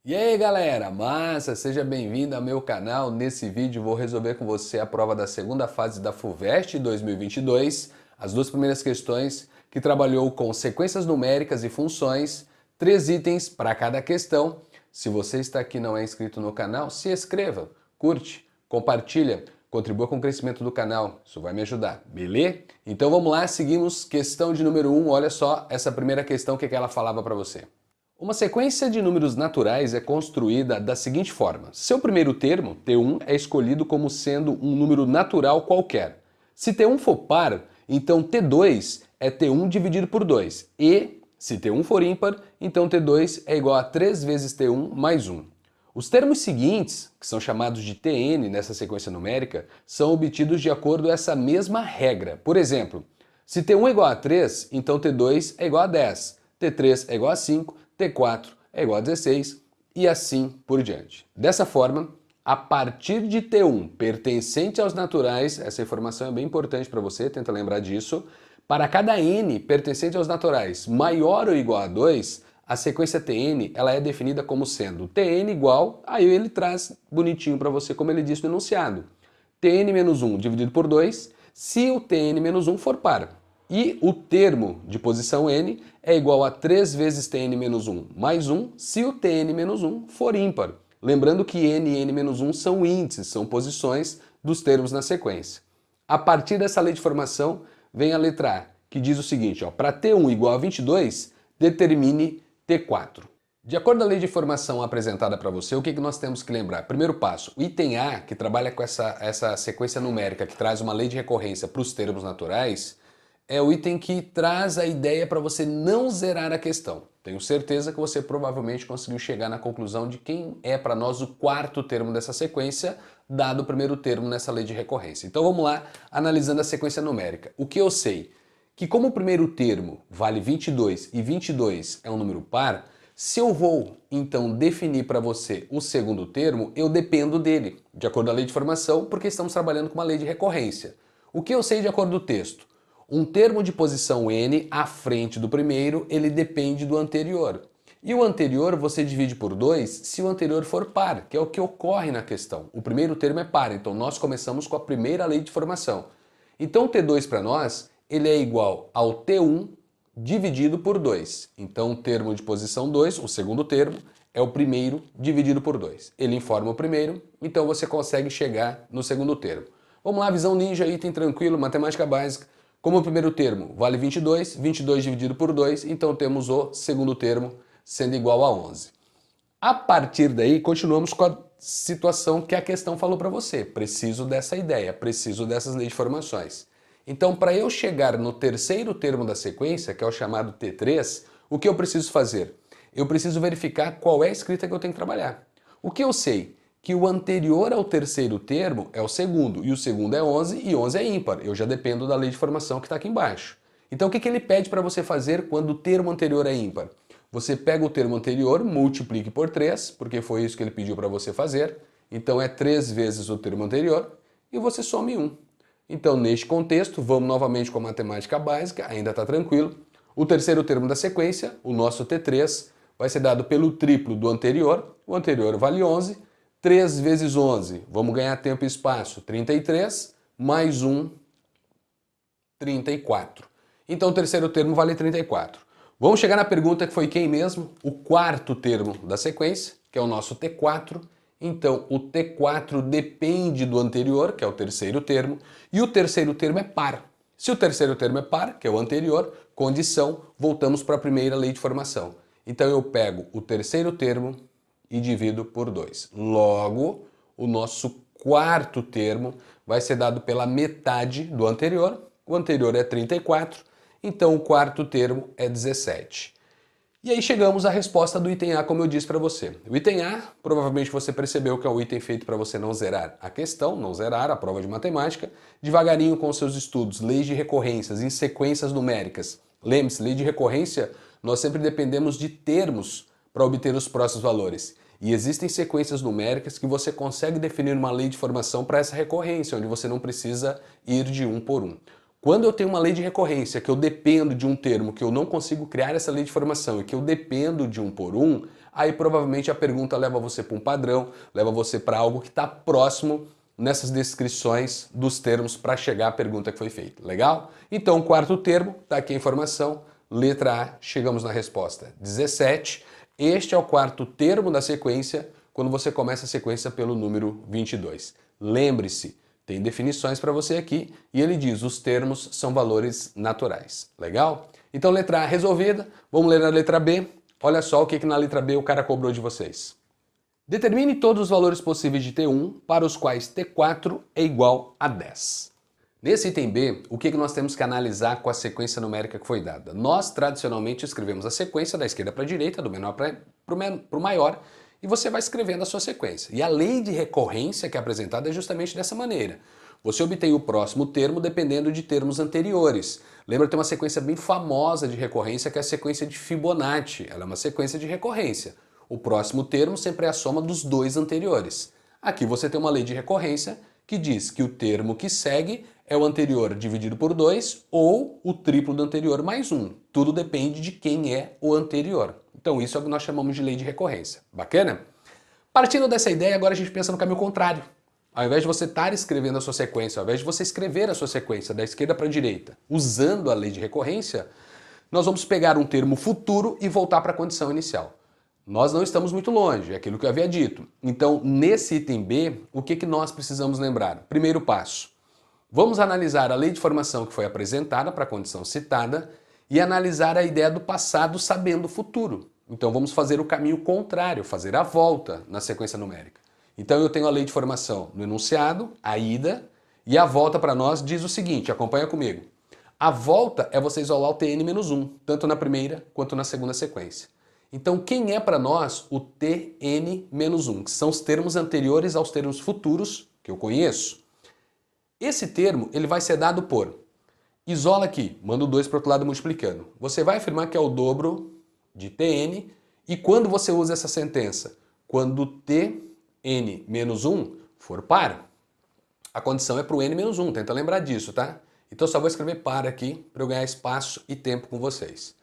E aí galera, massa, seja bem-vindo ao meu canal. Nesse vídeo vou resolver com você a prova da segunda fase da FUVEST 2022, as duas primeiras questões que trabalhou com sequências numéricas e funções, 3 itens para cada questão. Se você está aqui e não é inscrito no canal, se inscreva, curte, compartilha, contribua com o crescimento do canal, isso vai me ajudar, beleza? Então vamos lá, seguimos questão de número 1, olha só essa primeira questão, o que ela falava para você. Uma sequência de números naturais é construída da seguinte forma. Seu primeiro termo, T1, é escolhido como sendo um número natural qualquer. Se T1 for par, então T2 é T1 dividido por 2. E, se T1 for ímpar, então T2 é igual a 3 vezes T1 mais 1. Os termos seguintes, que são chamados de Tn nessa sequência numérica, são obtidos de acordo a essa mesma regra. Por exemplo, se T1 é igual a 3, então T2 é igual a 10, T3 é igual a 5, T4 é igual a 16 e assim por diante. Dessa forma, a partir de T1 pertencente aos naturais, essa informação é bem importante para você, tenta lembrar disso, para cada n pertencente aos naturais maior ou igual a 2, a sequência Tn ela é definida como sendo Tn igual, aí ele traz bonitinho para você como ele disse no enunciado, Tn menos 1 dividido por 2, se o Tn menos 1 for par. E o termo de posição n é igual a 3 vezes Tn menos 1 mais 1 se o Tn menos 1 for ímpar. Lembrando que n e n menos 1 são índices, são posições dos termos na sequência. A partir dessa lei de formação vem a letra A, que diz o seguinte, para T1 igual a 22, determine T4. De acordo com a lei de formação apresentada para você, o que nós temos que lembrar? Primeiro passo, o item A, que trabalha com essa sequência numérica, que traz uma lei de recorrência para os termos naturais, é o item que traz a ideia para você não zerar a questão. Tenho certeza que você provavelmente conseguiu chegar na conclusão de quem é para nós o quarto termo dessa sequência, dado o primeiro termo nessa lei de recorrência. Então vamos lá, analisando a sequência numérica. O que eu sei? Que como o primeiro termo vale 22 e 22 é um número par, se eu vou então definir para você o segundo termo, eu dependo dele, de acordo com a lei de formação, porque estamos trabalhando com uma lei de recorrência. O que eu sei de acordo com o texto? Um termo de posição n à frente do primeiro, ele depende do anterior. E o anterior você divide por 2 se o anterior for par, que é o que ocorre na questão. O primeiro termo é par, então nós começamos com a primeira lei de formação. Então o T2 para nós, ele é igual ao T1 dividido por 2. Então o termo de posição 2, o segundo termo, é o primeiro dividido por 2. Ele informa o primeiro, então você consegue chegar no segundo termo. Vamos lá, visão ninja, item tranquilo, matemática básica. Como o primeiro termo vale 22, 22 dividido por 2, então temos o segundo termo sendo igual a 11. A partir daí, continuamos com a situação que a questão falou para você. Preciso dessa ideia, preciso dessas leis de formações. Então, para eu chegar no terceiro termo da sequência, que é o chamado T3, o que eu preciso fazer? Eu preciso verificar qual é a escrita que eu tenho que trabalhar. O que eu sei? Que o anterior ao terceiro termo é o segundo, e o segundo é 11, e 11 é ímpar. Eu já dependo da lei de formação que está aqui embaixo. Então o que ele pede para você fazer quando o termo anterior é ímpar? Você pega o termo anterior, multiplique por 3, porque foi isso que ele pediu para você fazer, então é 3 vezes o termo anterior, e você some 1. Então neste contexto, vamos novamente com a matemática básica, ainda está tranquilo. O terceiro termo da sequência, o nosso T3, vai ser dado pelo triplo do anterior, o anterior vale 11, 3 vezes 11, vamos ganhar tempo e espaço, 33, mais 1, 34. Então o terceiro termo vale 34. Vamos chegar na pergunta que foi quem mesmo? O quarto termo da sequência, que é o nosso T4. Então o T4 depende do anterior, que é o terceiro termo, e o terceiro termo é par. Se o terceiro termo é par, que é o anterior, condição, voltamos para a primeira lei de formação. Então eu pego o terceiro termo e divido por 2. Logo, o nosso quarto termo vai ser dado pela metade do anterior. O anterior é 34, então o quarto termo é 17. E aí chegamos à resposta do item A, como eu disse para você. O item A, provavelmente você percebeu que é um item feito para você não zerar a questão, não zerar a prova de matemática, devagarinho com os seus estudos, leis de recorrências em sequências numéricas. Lembre-se, lei de recorrência, nós sempre dependemos de termos para obter os próximos valores. E existem sequências numéricas que você consegue definir uma lei de formação para essa recorrência, onde você não precisa ir de um por um. Quando eu tenho uma lei de recorrência, que eu dependo de um termo, que eu não consigo criar essa lei de formação e que eu dependo de um por um, aí provavelmente a pergunta leva você para um padrão, leva você para algo que está próximo nessas descrições dos termos para chegar à pergunta que foi feita. Legal? Então, o quarto termo, está aqui a informação, letra A, chegamos na resposta 17. Este é o quarto termo da sequência, quando você começa a sequência pelo número 22. Lembre-se, tem definições para você aqui e ele diz os termos são valores naturais. Legal? Então, letra A resolvida. Vamos ler a letra B. Olha só o que na letra B o cara cobrou de vocês. Determine todos os valores possíveis de T1 para os quais T4 é igual a 10. Nesse item B, o que nós temos que analisar com a sequência numérica que foi dada? Nós, tradicionalmente, escrevemos a sequência da esquerda para a direita, do menor para o maior, e você vai escrevendo a sua sequência. E a lei de recorrência que é apresentada é justamente dessa maneira. Você obtém o próximo termo dependendo de termos anteriores. Lembra, tem uma sequência bem famosa de recorrência que é a sequência de Fibonacci. Ela é uma sequência de recorrência. O próximo termo sempre é a soma dos dois anteriores. Aqui você tem uma lei de recorrência que diz que o termo que segue é o anterior dividido por 2 ou o triplo do anterior mais 1. Tudo depende de quem é o anterior. Então isso é o que nós chamamos de lei de recorrência. Bacana? Partindo dessa ideia, agora a gente pensa no caminho contrário. Ao invés de você estar escrevendo a sua sequência, ao invés de você escrever a sua sequência da esquerda para a direita, usando a lei de recorrência, nós vamos pegar um termo futuro e voltar para a condição inicial. Nós não estamos muito longe, é aquilo que eu havia dito. Então, nesse item B, o que nós precisamos lembrar? Primeiro passo, vamos analisar a lei de formação que foi apresentada para a condição citada e analisar a ideia do passado sabendo o futuro. Então, vamos fazer o caminho contrário, fazer a volta na sequência numérica. Então, eu tenho a lei de formação no enunciado, a ida, e a volta para nós diz o seguinte, acompanha comigo. A volta é você isolar o Tn-1, tanto na primeira quanto na segunda sequência. Então, quem é para nós o Tn-1, que são os termos anteriores aos termos futuros que eu conheço? Esse termo ele vai ser dado por, isola aqui, manda o 2 para o outro lado multiplicando. Você vai afirmar que é o dobro de Tn, e quando você usa essa sentença? Quando Tn-1 for par. A condição é para o n-1, tenta lembrar disso, tá? Então eu só vou escrever par aqui para eu ganhar espaço e tempo com vocês.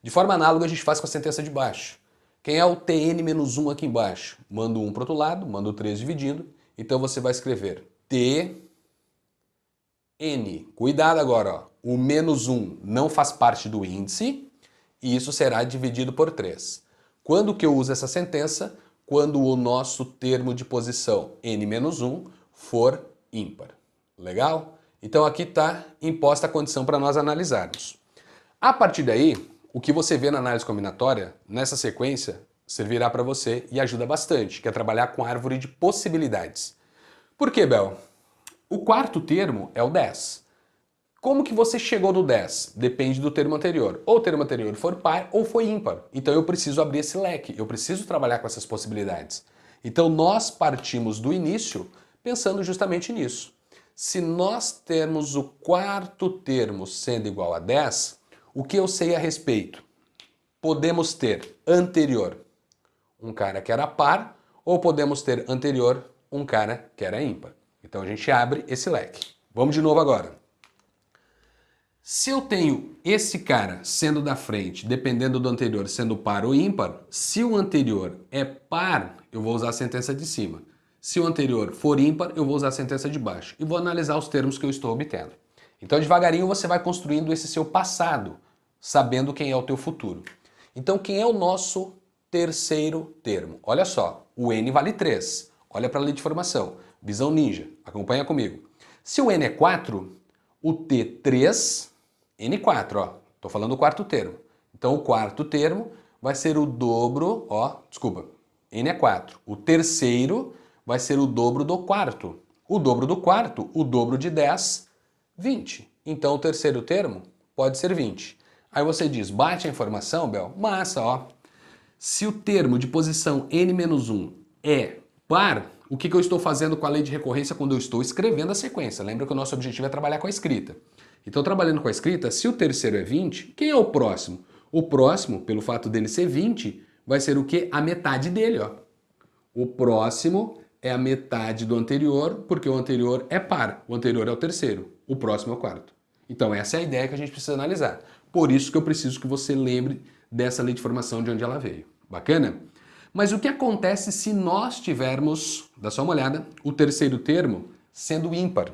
De forma análoga, a gente faz com a sentença de baixo. Quem é o Tn-1 aqui embaixo? Manda o 1 para o outro lado, manda o 3 dividindo. Então você vai escrever Tn. Cuidado agora, ó. O menos 1 não faz parte do índice e isso será dividido por 3. Quando que eu uso essa sentença? Quando o nosso termo de posição n-1 for ímpar. Legal? Então aqui está imposta a condição para nós analisarmos. A partir daí, o que você vê na análise combinatória, nessa sequência, servirá para você e ajuda bastante, que é trabalhar com a árvore de possibilidades. Por quê, Bel? O quarto termo é o 10. Como que você chegou no 10? Depende do termo anterior. Ou o termo anterior for par ou foi ímpar. Então eu preciso abrir esse leque, eu preciso trabalhar com essas possibilidades. Então nós partimos do início pensando justamente nisso. Se nós temos o quarto termo sendo igual a 10, o que eu sei a respeito? Podemos ter anterior um cara que era par ou podemos ter anterior um cara que era ímpar. Então a gente abre esse leque. Vamos de novo agora. Se eu tenho esse cara sendo da frente, dependendo do anterior sendo par ou ímpar, se o anterior é par, eu vou usar a sentença de cima. Se o anterior for ímpar, eu vou usar a sentença de baixo. E vou analisar os termos que eu estou obtendo. Então, devagarinho, você vai construindo esse seu passado, sabendo quem é o teu futuro. Então, quem é o nosso terceiro termo? Olha só, o n vale 3. Olha para a lei de formação. Visão ninja, acompanha comigo. Se o n é 4, o T3, n4, ó. Estou falando do quarto termo. Então, o quarto termo vai ser o dobro, ó, desculpa, n é 4. O terceiro vai ser o dobro do quarto. O dobro do quarto, o dobro de 10, 20. Então o terceiro termo pode ser 20. Aí você diz, bate a informação, Bel? Massa, ó. Se o termo de posição n-1 é par, o que eu estou fazendo com a lei de recorrência quando eu estou escrevendo a sequência? Lembra que o nosso objetivo é trabalhar com a escrita. Então, trabalhando com a escrita, se o terceiro é 20, quem é o próximo? O próximo, pelo fato dele ser 20, vai ser o quê? A metade dele, ó. O próximo é a metade do anterior, porque o anterior é par. O anterior é o terceiro, o próximo é o quarto. Então essa é a ideia que a gente precisa analisar. Por isso que eu preciso que você lembre dessa lei de formação de onde ela veio. Bacana? Mas o que acontece se nós tivermos, dá só uma olhada, o terceiro termo sendo ímpar?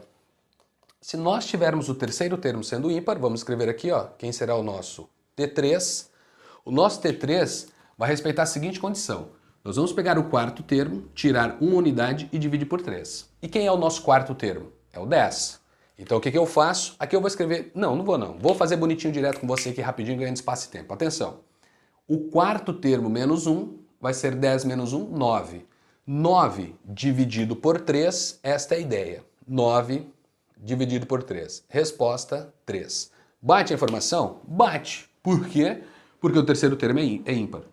Se nós tivermos o terceiro termo sendo ímpar, vamos escrever aqui, ó, quem será o nosso T3. O nosso T3 vai respeitar a seguinte condição. Nós vamos pegar o quarto termo, tirar uma unidade e dividir por 3. E quem é o nosso quarto termo? É o 10. Então o que eu faço? Aqui eu vou escrever... Não vou não. Vou fazer bonitinho direto com você aqui rapidinho, ganhando espaço e tempo. Atenção. O quarto termo menos 1 vai ser 10 menos 1, 9. 9 dividido por 3, esta é a ideia. 9 dividido por 3. Resposta, 3. Bate a informação? Bate. Por quê? Porque o terceiro termo é ímpar.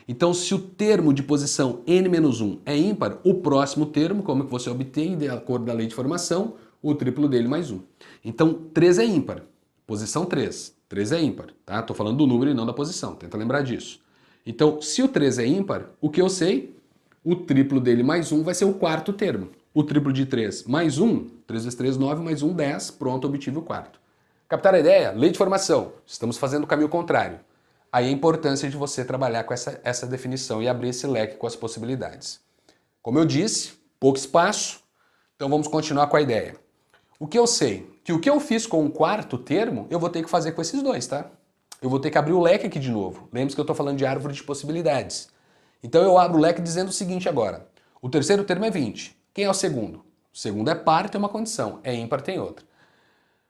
Então, se o termo de posição n-1 é ímpar, o próximo termo, como que você obtém de acordo com a lei de formação, o triplo dele mais 1. Então, 3 é ímpar. Posição 3. 3 é ímpar, tá? Estou falando do número e não da posição. Tenta lembrar disso. Então, se o 3 é ímpar, o que eu sei? O triplo dele mais 1 vai ser o quarto termo. O triplo de 3 mais 1, 3 vezes 3, 9, mais 1, 10. Pronto, obtive o quarto. Captaram a ideia? Lei de formação. Estamos fazendo o caminho contrário. Aí a importância de você trabalhar com essa definição e abrir esse leque com as possibilidades. Como eu disse, pouco espaço, então vamos continuar com a ideia. O que eu sei? Que o que eu fiz com o quarto termo, eu vou ter que fazer com esses dois, tá? Eu vou ter que abrir o leque aqui de novo. Lembre-se que eu estou falando de árvore de possibilidades. Então eu abro o leque dizendo o seguinte agora. O terceiro termo é 20. Quem é o segundo? O segundo é par, tem uma condição. É ímpar, tem outra.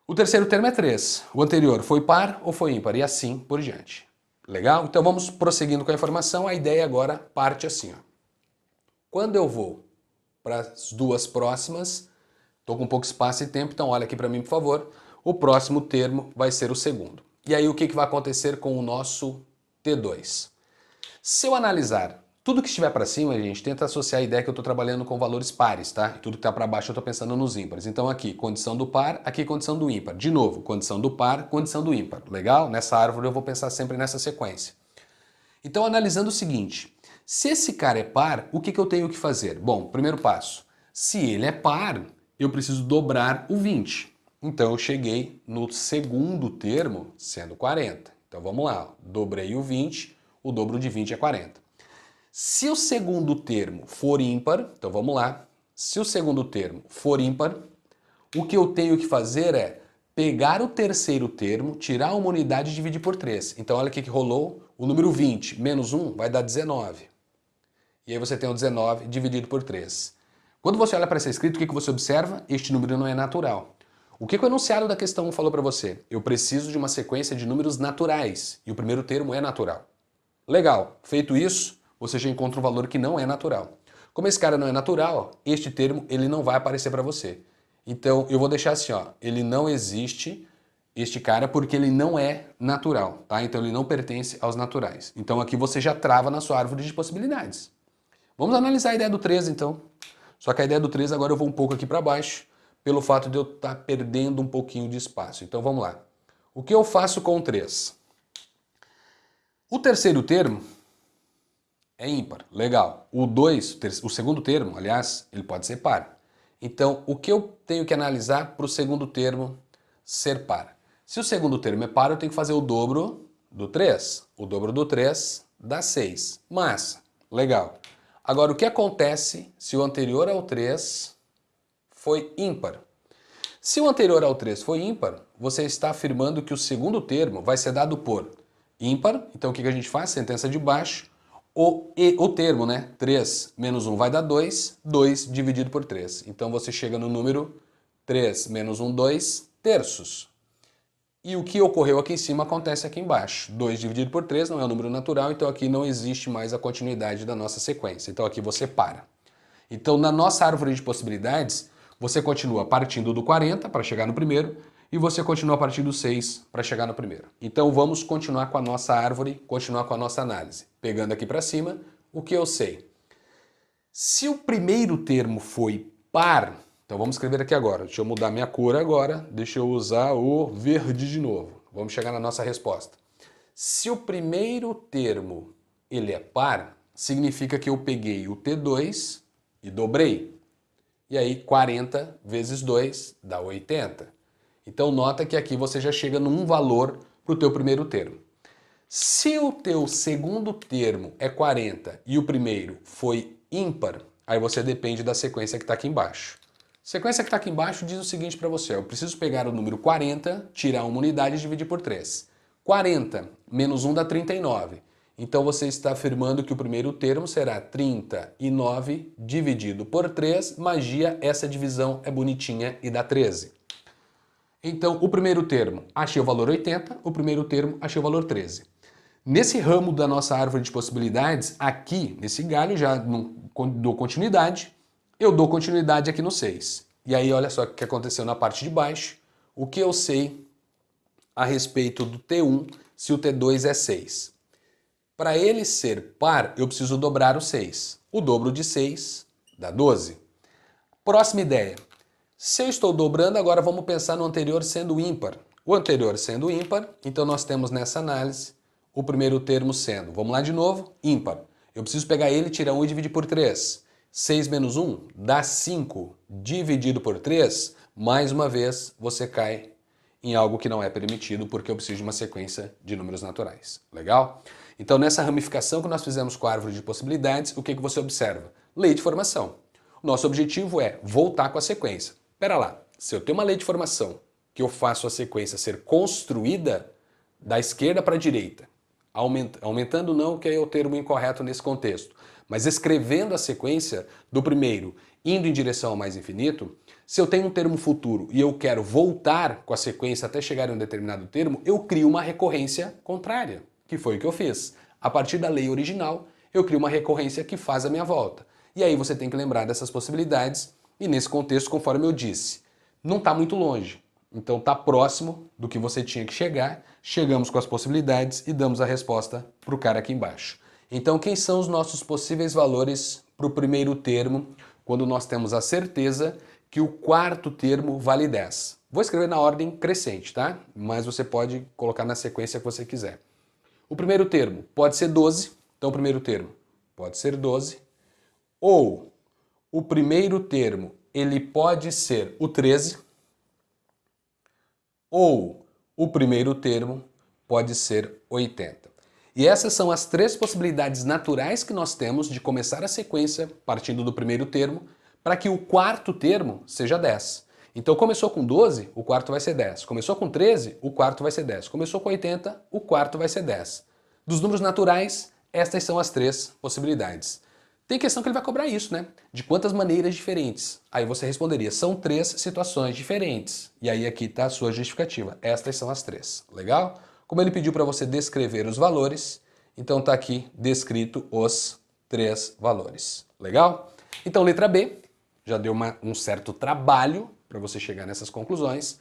O terceiro termo é 3. O anterior foi par ou foi ímpar? E assim por diante. Legal? Então vamos prosseguindo com a informação. A ideia agora parte assim, ó. Quando eu vou para as duas próximas, estou com pouco espaço e tempo, então olha aqui para mim, por favor. O próximo termo vai ser o segundo. E aí o que vai acontecer com o nosso T2? Se eu analisar tudo que estiver para cima, a gente tenta associar a ideia que eu estou trabalhando com valores pares, tá? E tudo que está para baixo eu estou pensando nos ímpares. Então aqui, condição do par, aqui condição do ímpar. De novo, condição do par, condição do ímpar. Legal? Nessa árvore eu vou pensar sempre nessa sequência. Então analisando o seguinte, se esse cara é par, o que eu tenho que fazer? Bom, primeiro passo, se ele é par, eu preciso dobrar o 20. Então eu cheguei no segundo termo sendo 40. Então vamos lá, dobrei o 20, o dobro de 20 é 40. Se o segundo termo for ímpar, então vamos lá, se o segundo termo for ímpar, o que eu tenho que fazer é pegar o terceiro termo, tirar uma unidade e dividir por 3. Então olha o que rolou, o número 20 menos 1 vai dar 19. E aí você tem o 19 dividido por 3. Quando você olha para esse escrito, o que você observa? Este número não é natural. O que o enunciado da questão 1 falou para você? Eu preciso de uma sequência de números naturais, e o primeiro termo é natural. Legal, feito isso, você já encontra um valor que não é natural. Como esse cara não é natural, este termo ele não vai aparecer para você. Então eu vou deixar assim, ó, ele não existe, este cara, porque ele não é natural, tá? Então ele não pertence aos naturais. Então aqui você já trava na sua árvore de possibilidades. Vamos analisar a ideia do 3 então. Só que a ideia do 3 agora eu vou um pouco aqui para baixo, pelo fato de eu estar perdendo um pouquinho de espaço. Então vamos lá. O que eu faço com o 3? O terceiro termo é ímpar, legal. O 2, o segundo termo, aliás, ele pode ser par. Então, o que eu tenho que analisar para o segundo termo ser par? Se o segundo termo é par, eu tenho que fazer o dobro do 3. O dobro do 3 dá 6. Massa, legal. Agora, o que acontece se o anterior ao 3 foi ímpar? Se o anterior ao 3 foi ímpar, você está afirmando que o segundo termo vai ser dado por ímpar. Então, o que a gente faz? Sentença de baixo. O termo, né? 3 menos 1 vai dar 2, 2 dividido por 3. Então você chega no número 3 menos 1, 2 terços. E o que ocorreu aqui em cima acontece aqui embaixo. 2 dividido por 3 não é um número natural, então aqui não existe mais a continuidade da nossa sequência. Então aqui você para. Então na nossa árvore de possibilidades, você continua partindo do 40 para chegar no primeiro, e você continua a partir do 6 para chegar no primeiro. Então vamos continuar com a nossa árvore, continuar com a nossa análise. Pegando aqui para cima, o que eu sei? Se o primeiro termo foi par, então vamos escrever aqui agora. Deixa eu mudar minha cor agora, deixa eu usar o verde de novo. Vamos chegar na nossa resposta. Se o primeiro termo ele é par, significa que eu peguei o T2 e dobrei. E aí 40 vezes 2 dá 80. Então nota que aqui você já chega num valor para o teu primeiro termo. Se o teu segundo termo é 40 e o primeiro foi ímpar, aí você depende da sequência que está aqui embaixo. A sequência que está aqui embaixo diz o seguinte para você, eu preciso pegar o número 40, tirar uma unidade e dividir por 3. 40 menos 1 dá 39. Então você está afirmando que o primeiro termo será 39 dividido por 3. Magia, essa divisão é bonitinha e dá 13. Então o primeiro termo achei o valor 80, o primeiro termo achei o valor 13. Nesse ramo da nossa árvore de possibilidades, aqui nesse galho, já dou continuidade, eu dou continuidade aqui no 6. E aí olha só o que aconteceu na parte de baixo, o que eu sei a respeito do T1 se o T2 é 6. Para ele ser par, eu preciso dobrar o 6. O dobro de 6 dá 12. Próxima ideia. Se eu estou dobrando, agora vamos pensar no anterior sendo ímpar. O anterior sendo ímpar, então nós temos nessa análise o primeiro termo sendo, vamos lá de novo, ímpar. Eu preciso pegar ele, tirar 1 e dividir por 3. 6 menos 1 dá 5. Dividido por 3, mais uma vez você cai em algo que não é permitido porque eu preciso de uma sequência de números naturais. Legal? Então nessa ramificação que nós fizemos com a árvore de possibilidades, o que você observa? Lei de formação. O nosso objetivo é voltar com a sequência. Pera lá, se eu tenho uma lei de formação que eu faço a sequência ser construída da esquerda para a direita, aumentando não, que é o termo incorreto nesse contexto, mas escrevendo a sequência do primeiro indo em direção ao mais infinito, se eu tenho um termo futuro e eu quero voltar com a sequência até chegar em um determinado termo, eu crio uma recorrência contrária, que foi o que eu fiz. A partir da lei original, eu crio uma recorrência que faz a minha volta. E aí você tem que lembrar dessas possibilidades e nesse contexto, conforme eu disse, não está muito longe. Então está próximo do que você tinha que chegar, chegamos com as possibilidades e damos a resposta para o cara aqui embaixo. Então quem são os nossos possíveis valores para o primeiro termo, quando nós temos a certeza que o quarto termo vale 10? Vou escrever na ordem crescente, tá? Mas você pode colocar na sequência que você quiser. O primeiro termo pode ser 12, então o primeiro termo pode ser 12, ou o primeiro termo ele pode ser o 13, ou o primeiro termo pode ser 80. E essas são as três possibilidades naturais que nós temos de começar a sequência partindo do primeiro termo para que o quarto termo seja 10. Então começou com 12, o quarto vai ser 10. Começou com 13, o quarto vai ser 10. Começou com 80, o quarto vai ser 10. Dos números naturais, estas são as três possibilidades. Tem questão que ele vai cobrar isso, né? De quantas maneiras diferentes? Aí você responderia, são 3 situações diferentes. E aí aqui está a sua justificativa. Estas são as 3. Legal? Como ele pediu para você descrever os valores, então está aqui descrito os 3 valores. Legal? Então letra B, já deu um certo trabalho para você chegar nessas conclusões.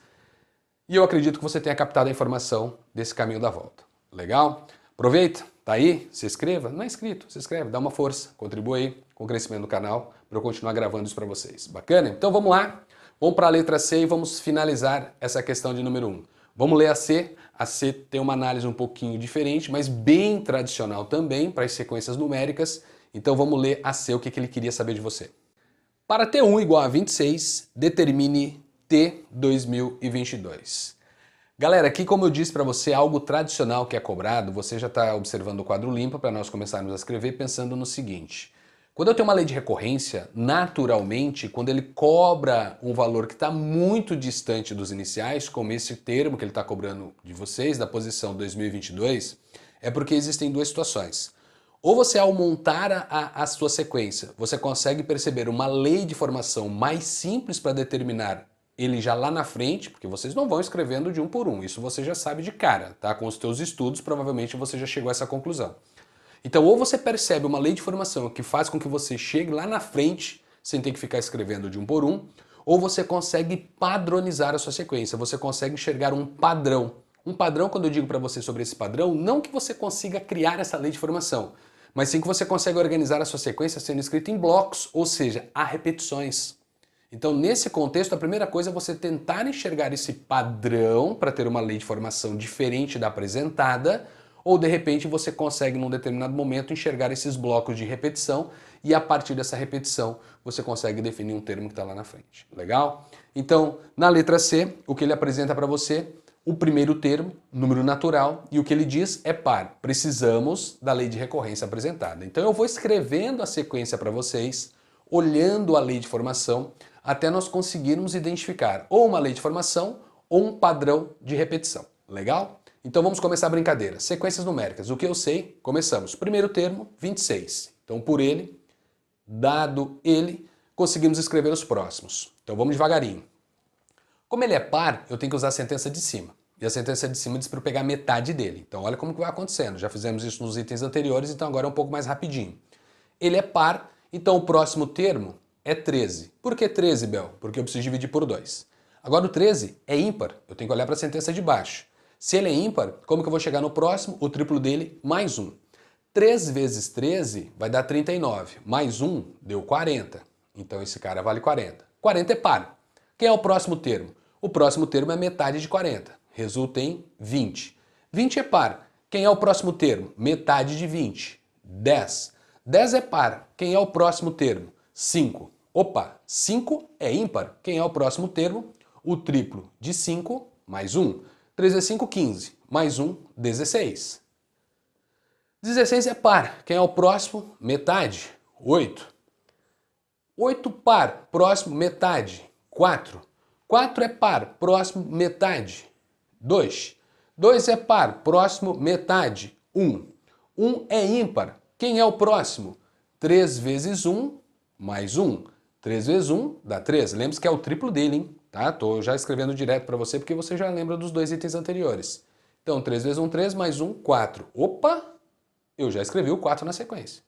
E eu acredito que você tenha captado a informação desse caminho da volta. Legal? Aproveita, tá aí, se inscreva. Não é inscrito, se inscreve, dá uma força, contribua aí com o crescimento do canal para eu continuar gravando isso para vocês. Bacana? Então vamos lá, vamos para a letra C e vamos finalizar essa questão de número 1. Vamos ler a C. A C tem uma análise um pouquinho diferente, mas bem tradicional também para as sequências numéricas. Então vamos ler a C, o que ele queria saber de você. Para T1 igual a 26, determine T 2022. Galera, aqui como eu disse para você, algo tradicional que é cobrado, você já está observando o quadro limpo para nós começarmos a escrever pensando no seguinte. Quando eu tenho uma lei de recorrência, naturalmente, quando ele cobra um valor que está muito distante dos iniciais, como esse termo que ele está cobrando de vocês, da posição 2022, é porque existem duas situações. Ou você, ao montar a sua sequência, você consegue perceber uma lei de formação mais simples para determinar ele já lá na frente, porque vocês não vão escrevendo de um por um, isso você já sabe de cara, tá? Com os teus estudos, provavelmente você já chegou a essa conclusão. Então, ou você percebe uma lei de formação que faz com que você chegue lá na frente, sem ter que ficar escrevendo de um por um, ou você consegue padronizar a sua sequência, você consegue enxergar um padrão. Um padrão, quando eu digo para você sobre esse padrão, não que você consiga criar essa lei de formação, mas sim que você consegue organizar a sua sequência sendo escrita em blocos, ou seja, há repetições. Então, nesse contexto, a primeira coisa é você tentar enxergar esse padrão para ter uma lei de formação diferente da apresentada, ou de repente você consegue, num determinado momento, enxergar esses blocos de repetição e a partir dessa repetição você consegue definir um termo que está lá na frente. Legal? Então, na letra C, o que ele apresenta para você, o primeiro termo, número natural, e o que ele diz é par. Precisamos da lei de recorrência apresentada. Então eu vou escrevendo a sequência para vocês, olhando a lei de formação, até nós conseguirmos identificar ou uma lei de formação ou um padrão de repetição. Legal? Então vamos começar a brincadeira. Sequências numéricas. O que eu sei? Começamos. Primeiro termo, 26. Então por ele, dado ele, conseguimos escrever os próximos. Então vamos devagarinho. Como ele é par, eu tenho que usar a sentença de cima. E a sentença de cima diz para eu pegar metade dele. Então olha como que vai acontecendo. Já fizemos isso nos itens anteriores, então agora é um pouco mais rapidinho. Ele é par, então o próximo termo é 13. Por que 13, Bel? Porque eu preciso dividir por 2. Agora o 13 é ímpar, eu tenho que olhar para a sentença de baixo. Se ele é ímpar, como que eu vou chegar no próximo? O triplo dele, mais 1. 3 vezes 13 vai dar 39, mais 1 deu 40. Então esse cara vale 40. 40 é par. Quem é o próximo termo? O próximo termo é metade de 40, resulta em 20. 20 é par. Quem é o próximo termo? Metade de 20, 10. 10 é par. Quem é o próximo termo? 5. Opa, 5 é ímpar. Quem é o próximo termo? O triplo de 5 mais 1. 3 vezes 5, 15. Mais 1, 16. 16 é par. Quem é o próximo? Metade. 8. 8 par. Próximo, metade. 4. 4 é par. Próximo, metade. 2. 2 é par. Próximo, metade. 1. 1 é ímpar. Quem é o próximo? 3 vezes 1 mais 1. 3 vezes 1 dá 3. Lembre-se que é o triplo dele, hein? Tá? Tô já escrevendo direto para você porque você já lembra dos dois itens anteriores. Então 3 vezes 1, 3, mais 1, 4. Opa! Eu já escrevi o 4 na sequência.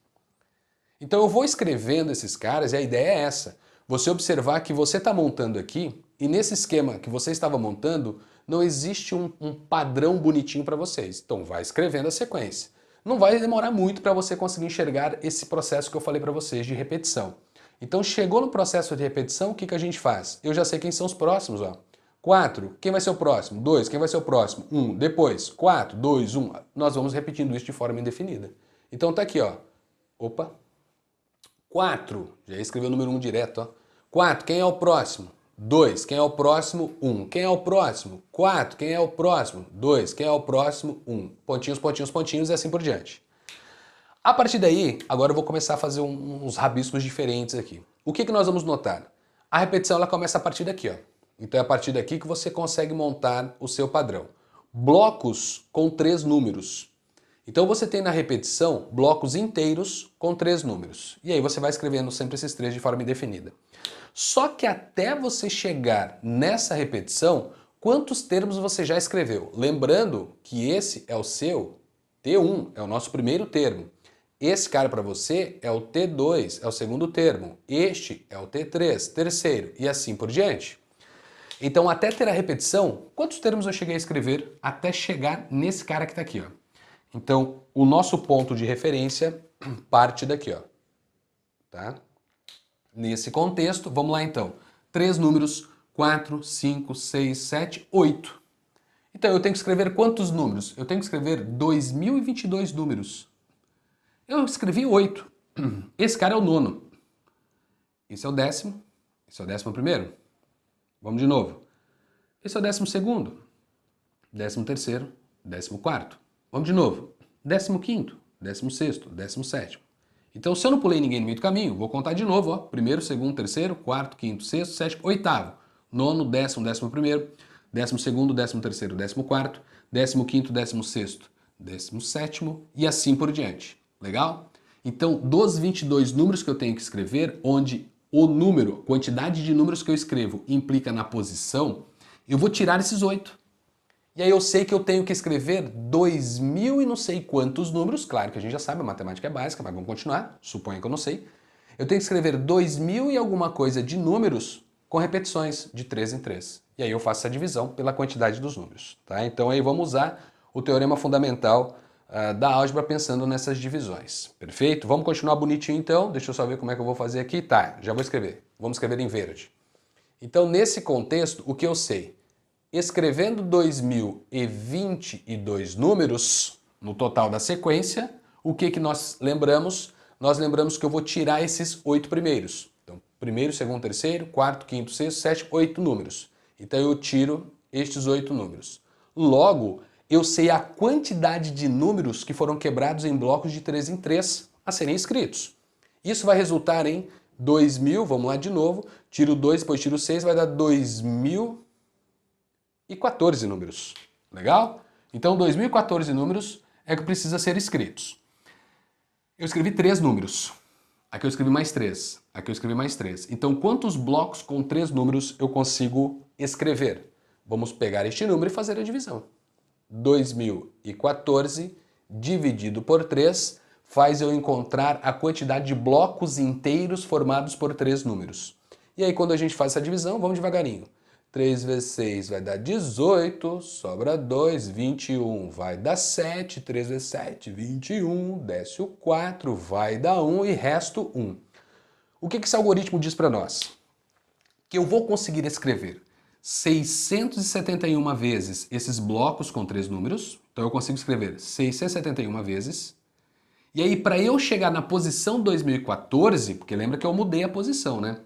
Então eu vou escrevendo esses caras e a ideia é essa. Você observar que você está montando aqui e nesse esquema que você estava montando não existe um padrão bonitinho para vocês. Então vai escrevendo a sequência. Não vai demorar muito para você conseguir enxergar esse processo que eu falei para vocês de repetição. Então chegou no processo de repetição, o que que a gente faz? Eu já sei quem são os próximos, ó. 4, quem vai ser o próximo? 2, quem vai ser o próximo? 1, depois 4, 2, 1. Nós vamos repetindo isso de forma indefinida. Então tá aqui, ó. Opa. 4, já escreveu o número 1 direto, ó. 4, quem é o próximo? 2, quem é o próximo? 1. Quem é o próximo? 4, quem é o próximo? 2, quem é o próximo? 1. Pontinhos, pontinhos, pontinhos e assim por diante. A partir daí, agora eu vou começar a fazer uns rabiscos diferentes aqui. O que que nós vamos notar? A repetição ela começa a partir daqui, ó. Então é a partir daqui que você consegue montar o seu padrão. Blocos com 3 números. Então você tem na repetição blocos inteiros com 3 números. E aí você vai escrevendo sempre esses 3 de forma indefinida. Só que até você chegar nessa repetição, quantos termos você já escreveu? Lembrando que esse é o seu T1, é o nosso primeiro termo. Esse cara para você é o T2, é o segundo termo. Este é o T3, terceiro, e assim por diante. Então, até ter a repetição, quantos termos eu cheguei a escrever até chegar nesse cara que está aqui, ó? Então, o nosso ponto de referência parte daqui, ó. Tá? Nesse contexto, vamos lá então. 3 números, 4, 5, 6, 7, 8. Então, eu tenho que escrever quantos números? Eu tenho que escrever 2022 números. Eu escrevi 8. Esse cara é o 9º. Esse é o 10º. Esse é o 11º. Vamos de novo. Esse é o 12º. 13º. 14º. Vamos de novo. 15º. 16º. 17º. Então, se eu não pulei ninguém no meio do caminho, vou contar de novo, ó. Primeiro, segundo, terceiro, quarto, quinto, sexto, sétimo, oitavo. Nono, 10º, 11º. 12º, 13º, 14º. 15º, 16º, 17º e assim por diante. Legal? Então, dos 22 números que eu tenho que escrever, onde o número, quantidade de números que eu escrevo implica na posição, eu vou tirar esses 8. E aí eu sei que eu tenho que escrever 2000 e não sei quantos números, claro que a gente já sabe, a matemática é básica, mas vamos continuar, suponho que eu não sei. Eu tenho que escrever 2000 e alguma coisa de números com repetições de 3 em 3. E aí eu faço essa divisão pela quantidade dos números. Tá? Então aí vamos usar o teorema fundamental da álgebra pensando nessas divisões. Perfeito? Vamos continuar bonitinho então. Deixa eu só ver como é que eu vou fazer aqui. Tá, já vou escrever. Vamos escrever em verde. Então, nesse contexto, o que eu sei? Escrevendo 2022 números no total da sequência, o que que nós lembramos? Nós lembramos que eu vou tirar esses 8 primeiros. Então, primeiro, segundo, terceiro, quarto, quinto, sexto, sétimo, 8 números. Então, eu tiro estes 8 números. Logo, eu sei a quantidade de números que foram quebrados em blocos de 3 em 3 a serem escritos. Isso vai resultar em 2.000, vamos lá de novo, tiro 2, depois tiro 6, vai dar 2.014 números. Legal? Então 2.014 números é que precisa ser escritos. Eu escrevi 3 números. Aqui eu escrevi mais 3. Aqui eu escrevi mais 3. Então quantos blocos com 3 números eu consigo escrever? Vamos pegar este número e fazer a divisão. 2.014 dividido por 3 faz eu encontrar a quantidade de blocos inteiros formados por 3 números. E aí quando a gente faz essa divisão, vamos devagarinho. 3 vezes 6 vai dar 18, sobra 2, 21 vai dar 7, 3 vezes 7, 21, desce o 4, vai dar 1 e resto 1. O que esse algoritmo diz para nós? Que eu vou conseguir escrever 671 vezes esses blocos com 3 números, então eu consigo escrever 671 vezes, e aí para eu chegar na posição 2014, porque lembra que eu mudei a posição, né?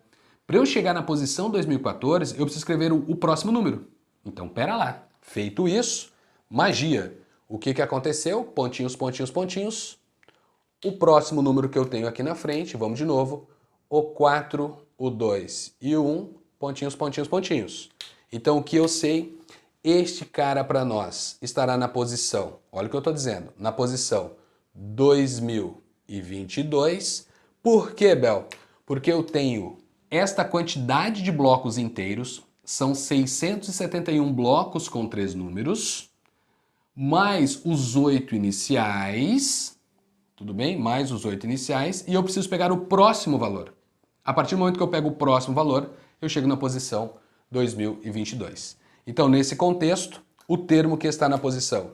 Para eu chegar na posição 2014, eu preciso escrever o próximo número. Então, pera lá. Feito isso, magia. O que aconteceu? Pontinhos, pontinhos, pontinhos. O próximo número que eu tenho aqui na frente, vamos de novo, o 4, o 2 e o 1, pontinhos, pontinhos, pontinhos. Então, o que eu sei? Este cara para nós estará na posição, olha o que eu estou dizendo, na posição 2022. Por quê, Bel? Porque eu tenho esta quantidade de blocos inteiros, são 671 blocos com 3 números, mais os 8 iniciais, tudo bem? Mais os 8 iniciais, e eu preciso pegar o próximo valor. A partir do momento que eu pego o próximo valor, eu chego na posição 2022. Então, nesse contexto, o termo que está na posição,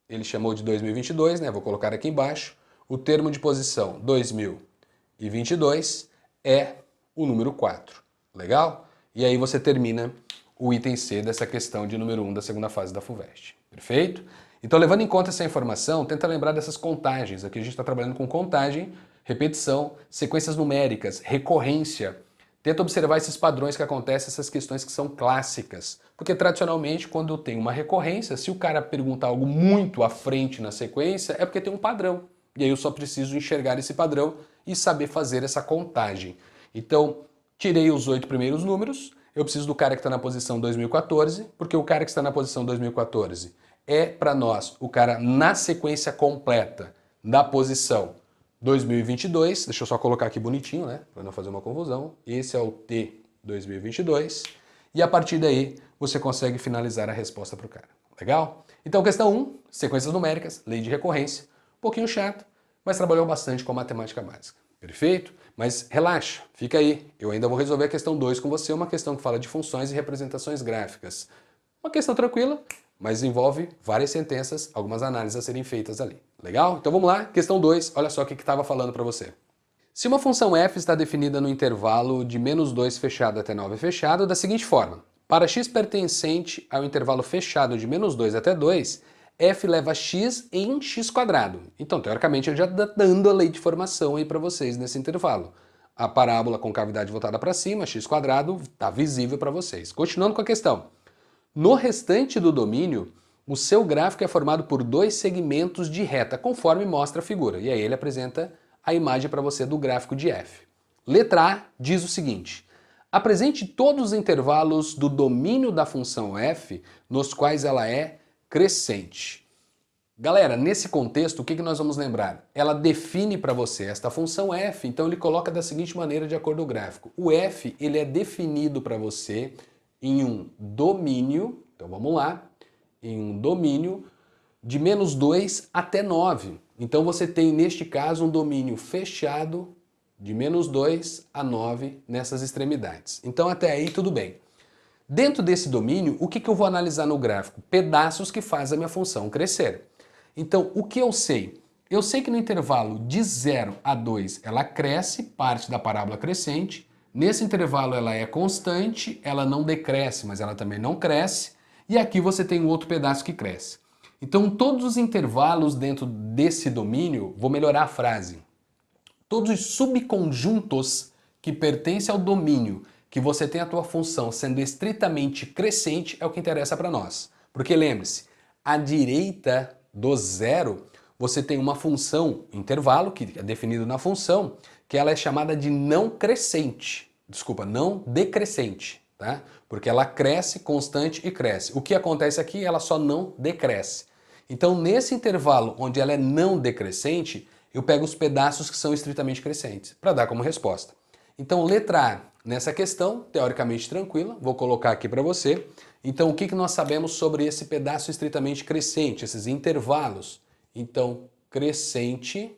ele chamou de 2022, né? Vou colocar aqui embaixo. O termo de posição 2022 é o número 4. Legal? E aí você termina o item C dessa questão de número 1 da segunda fase da FUVEST. Perfeito? Então, levando em conta essa informação, tenta lembrar dessas contagens. Aqui a gente está trabalhando com contagem, repetição, sequências numéricas, recorrência. Tenta observar esses padrões que acontecem, essas questões que são clássicas. Porque tradicionalmente, quando eu tenho uma recorrência, se o cara perguntar algo muito à frente na sequência, é porque tem um padrão. E aí eu só preciso enxergar esse padrão e saber fazer essa contagem. Então, tirei os 8 primeiros números, eu preciso do cara que está na posição 2014, porque o cara que está na posição 2014 é, para nós, o cara na sequência completa da posição 2022, deixa eu só colocar aqui bonitinho, né, para não fazer uma confusão, esse é o T 2022, e a partir daí você consegue finalizar a resposta para o cara. Legal? Então, questão 1, sequências numéricas, lei de recorrência, um pouquinho chato, mas trabalhou bastante com matemática básica. Perfeito? Mas relaxa, fica aí. Eu ainda vou resolver a questão 2 com você, uma questão que fala de funções e representações gráficas. Uma questão tranquila, mas envolve várias sentenças, algumas análises a serem feitas ali. Legal? Então vamos lá, questão 2, olha só o que estava falando para você. Se uma função f está definida no intervalo de -2 fechado até 9 fechado, da seguinte forma. Para x pertencente ao intervalo fechado de -2 até 2, f leva x em x². Então, teoricamente, ele já está dando a lei de formação aí para vocês nesse intervalo. A parábola com cavidade voltada para cima, x² está visível para vocês. Continuando com a questão. No restante do domínio, o seu gráfico é formado por 2 segmentos de reta, conforme mostra a figura. E aí ele apresenta a imagem para você do gráfico de f. Letra A diz o seguinte. Apresente todos os intervalos do domínio da função f nos quais ela é crescente. Galera, nesse contexto, o que nós vamos lembrar? Ela define para você esta função f, então ele coloca da seguinte maneira de acordo com o gráfico. O f ele é definido para você em um domínio, então vamos lá, em um domínio de -2 até 9. Então você tem neste caso um domínio fechado de -2 a 9 nessas extremidades. Então até aí tudo bem. Dentro desse domínio, o que eu vou analisar no gráfico? Pedaços que fazem a minha função crescer. Então, o que eu sei? Eu sei que no intervalo de 0 a 2 ela cresce, parte da parábola crescente. Nesse intervalo ela é constante, ela não decresce, mas ela também não cresce. E aqui você tem um outro pedaço que cresce. Então, todos os intervalos dentro desse domínio, vou melhorar a frase. Todos os subconjuntos que pertencem ao domínio que você tem a tua função sendo estritamente crescente é o que interessa para nós. Porque lembre-se, à direita do zero, você tem uma função intervalo, que é definido na função, que ela é chamada de não crescente. Desculpa, não decrescente, tá? Porque ela cresce constante e cresce. O que acontece aqui? Ela só não decresce. Então, nesse intervalo onde ela é não decrescente, eu pego os pedaços que são estritamente crescentes, para dar como resposta. Então, letra A, nessa questão, teoricamente tranquila, vou colocar aqui para você. Então, o que nós sabemos sobre esse pedaço estritamente crescente, esses intervalos? Então, crescente,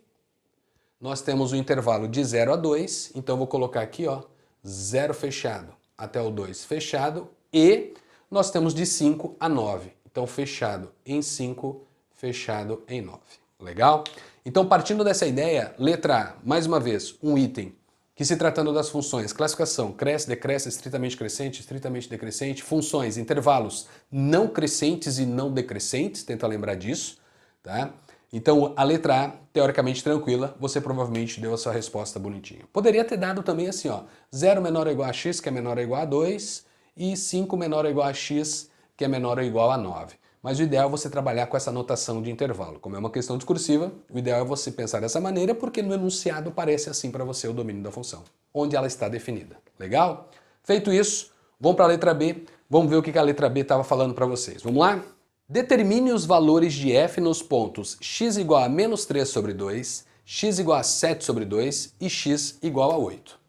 nós temos o intervalo de 0 a 2, então vou colocar aqui, ó, 0 fechado até o 2 fechado, e nós temos de 5 a 9. Então, fechado em 5, fechado em 9. Legal? Então, partindo dessa ideia, letra A, mais uma vez, um item que, se tratando das funções, classificação, cresce, decresce, estritamente crescente, estritamente decrescente, funções, intervalos não crescentes e não decrescentes, tenta lembrar disso, tá? Então, a letra A, teoricamente tranquila, você provavelmente deu a sua resposta bonitinha. Poderia ter dado também assim, ó, 0 menor ou igual a x, que é menor ou igual a 2, e 5 menor ou igual a x, que é menor ou igual a 9. Mas o ideal é você trabalhar com essa notação de intervalo. Como é uma questão discursiva, o ideal é você pensar dessa maneira, porque no enunciado parece assim para você o domínio da função, onde ela está definida. Legal? Feito isso, vamos para a letra B, vamos ver o que a letra B estava falando para vocês. Vamos lá? Determine os valores de f nos pontos x igual a menos 3 sobre 2, x igual a 7 sobre 2 e x igual a 8.